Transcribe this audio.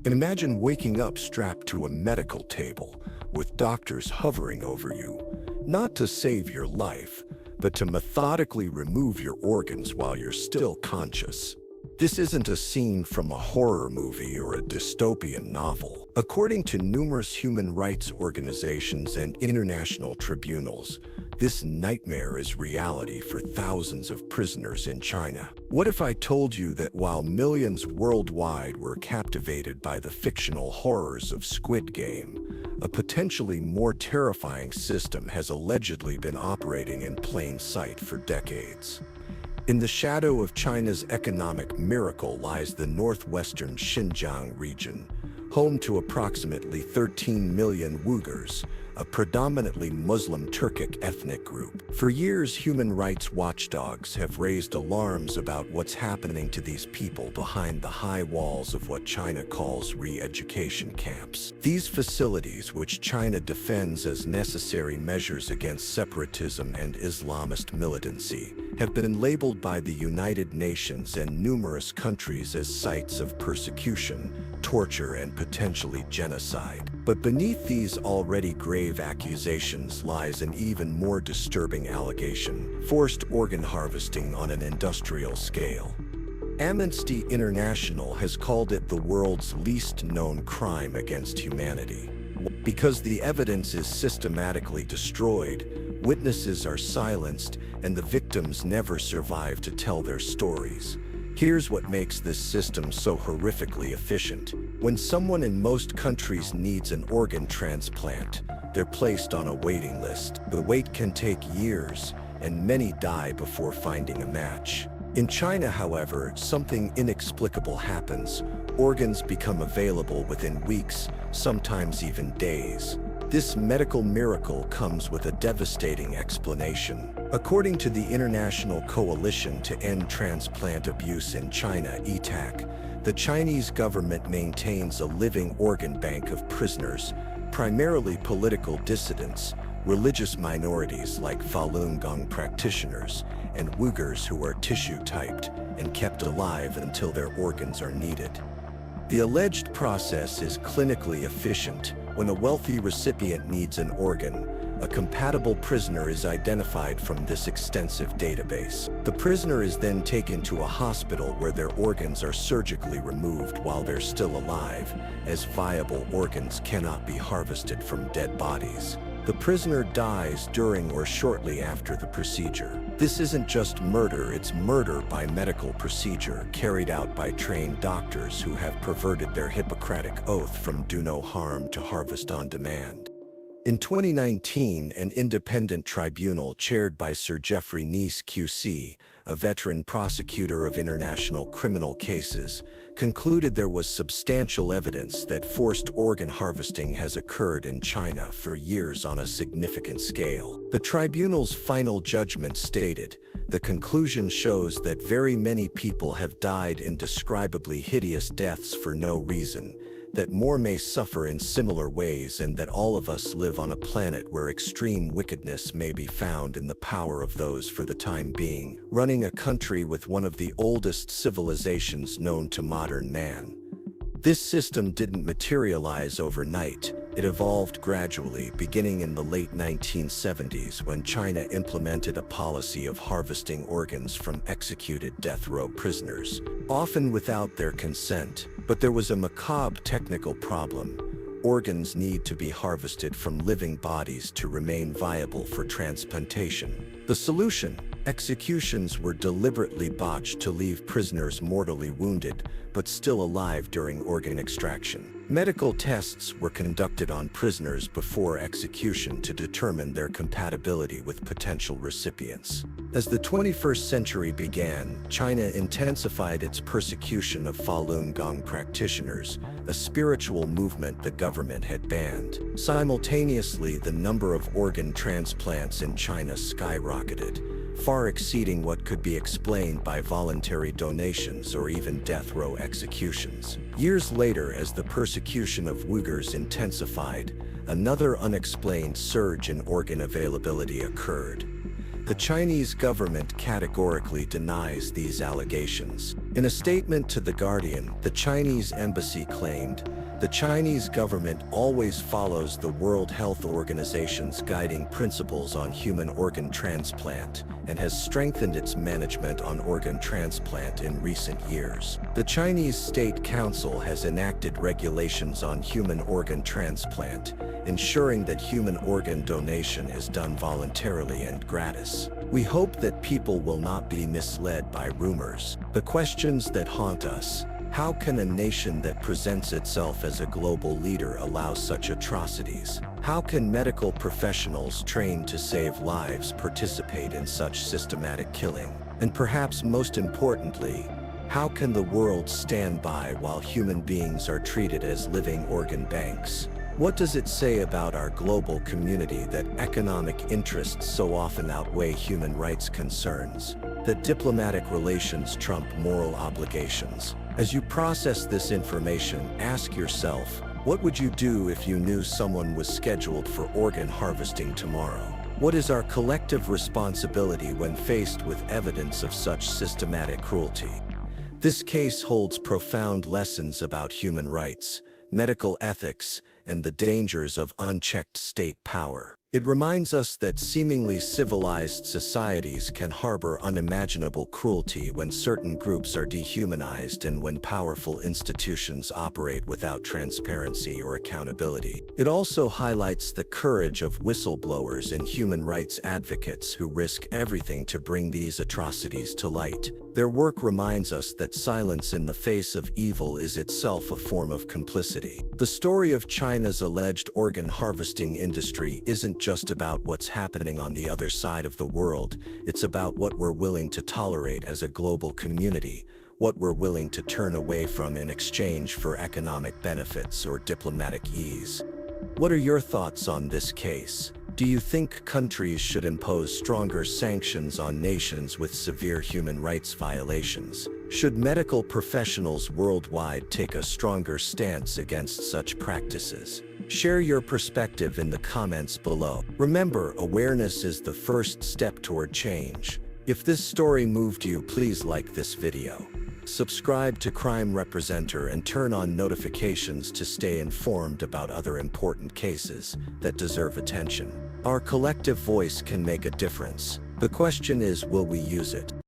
And imagine waking up strapped to a medical table with doctors hovering over you, not to save your life, but to methodically remove your organs while you're still conscious. This isn't a scene from a horror movie or a dystopian novel. According to numerous human rights organizations and international tribunals, this nightmare is reality for thousands of prisoners in China. What if I told you that while millions worldwide were captivated by the fictional horrors of Squid Game, a potentially more terrifying system has allegedly been operating in plain sight for decades? In the shadow of China's economic miracle lies the northwestern Xinjiang region, home to approximately 13 million Uyghurs, a predominantly Muslim Turkic ethnic group. For years, human rights watchdogs have raised alarms about what's happening to these people behind the high walls of what China calls re-education camps. These facilities, which China defends as necessary measures against separatism and Islamist militancy, have been labeled by the United Nations and numerous countries as sites of persecution, torture, and potentially genocide. But beneath these already grave accusations lies an even more disturbing allegation: forced organ harvesting on an industrial scale. Amnesty International has called it the world's least known crime against humanity. Because the evidence is systematically destroyed, witnesses are silenced, and the victims never survive to tell their stories. Here's what makes this system so horrifically efficient. When someone in most countries needs an organ transplant, they're placed on a waiting list. The wait can take years, and many die before finding a match. In China, however, something inexplicable happens. Organs become available within weeks, sometimes even days. This medical miracle comes with a devastating explanation. According to the International Coalition to End Transplant Abuse in China, (ITAC), the Chinese government maintains a living organ bank of prisoners, primarily political dissidents, religious minorities like Falun Gong practitioners, and Uyghurs who are tissue-typed and kept alive until their organs are needed. The alleged process is clinically efficient. When a wealthy recipient needs an organ, a compatible prisoner is identified from this extensive database. The prisoner is then taken to a hospital where their organs are surgically removed while they're still alive, as viable organs cannot be harvested from dead bodies. The prisoner dies during or shortly after the procedure. This isn't just murder, it's murder by medical procedure carried out by trained doctors who have perverted their Hippocratic oath from do no harm to harvest on demand. In 2019, an independent tribunal chaired by Sir Geoffrey Nice QC, a veteran prosecutor of international criminal cases, concluded there was substantial evidence that forced organ harvesting has occurred in China for years on a significant scale. The tribunal's final judgment stated, "The conclusion shows that very many people have died indescribably hideous deaths for no reason, that more may suffer in similar ways, and that all of us live on a planet where extreme wickedness may be found in the power of those for the time being, running a country with one of the oldest civilizations known to modern man." This system didn't materialize overnight. It evolved gradually, beginning in the late 1970s when China implemented a policy of harvesting organs from executed death row prisoners, often without their consent. But there was a macabre technical problem. Organs need to be harvested from living bodies to remain viable for transplantation. The solution: executions were deliberately botched to leave prisoners mortally wounded, but still alive during organ extraction. Medical tests were conducted on prisoners before execution to determine their compatibility with potential recipients. As the 21st century began, China intensified its persecution of Falun Gong practitioners, a spiritual movement the government had banned. Simultaneously, the number of organ transplants in China skyrocketed, far exceeding what could be explained by voluntary donations or even death row executions. Years later, as the persecution of Uyghurs intensified, another unexplained surge in organ availability occurred. The Chinese government categorically denies these allegations. In a statement to The Guardian, the Chinese embassy claimed, "The Chinese government always follows the World Health Organization's guiding principles on human organ transplant and has strengthened its management on organ transplant in recent years." The Chinese State Council has enacted regulations on human organ transplant, ensuring that human organ donation is done voluntarily and gratis. We hope that people will not be misled by rumors. The questions that haunt us: how can a nation that presents itself as a global leader allow such atrocities? How can medical professionals trained to save lives participate in such systematic killing? And perhaps most importantly, how can the world stand by while human beings are treated as living organ banks? What does it say about our global community that economic interests so often outweigh human rights concerns? That diplomatic relations trump moral obligations? As you process this information, ask yourself, what would you do if you knew someone was scheduled for organ harvesting tomorrow? What is our collective responsibility when faced with evidence of such systematic cruelty? This case holds profound lessons about human rights, medical ethics, and the dangers of unchecked state power. It reminds us that seemingly civilized societies can harbor unimaginable cruelty when certain groups are dehumanized and when powerful institutions operate without transparency or accountability. It also highlights the courage of whistleblowers and human rights advocates who risk everything to bring these atrocities to light. Their work reminds us that silence in the face of evil is itself a form of complicity. The story of China's alleged organ harvesting industry isn't just about what's happening on the other side of the world. It's about what we're willing to tolerate as a global community, what we're willing to turn away from in exchange for economic benefits or diplomatic ease. What are your thoughts on this case? Do you think countries should impose stronger sanctions on nations with severe human rights violations? Should medical professionals worldwide take a stronger stance against such practices? Share your perspective in the comments below. Remember, awareness is the first step toward change. If this story moved you, please like this video. Subscribe to Crime Representer and turn on notifications to stay informed about other important cases that deserve attention. Our collective voice can make a difference. The question is, will we use it?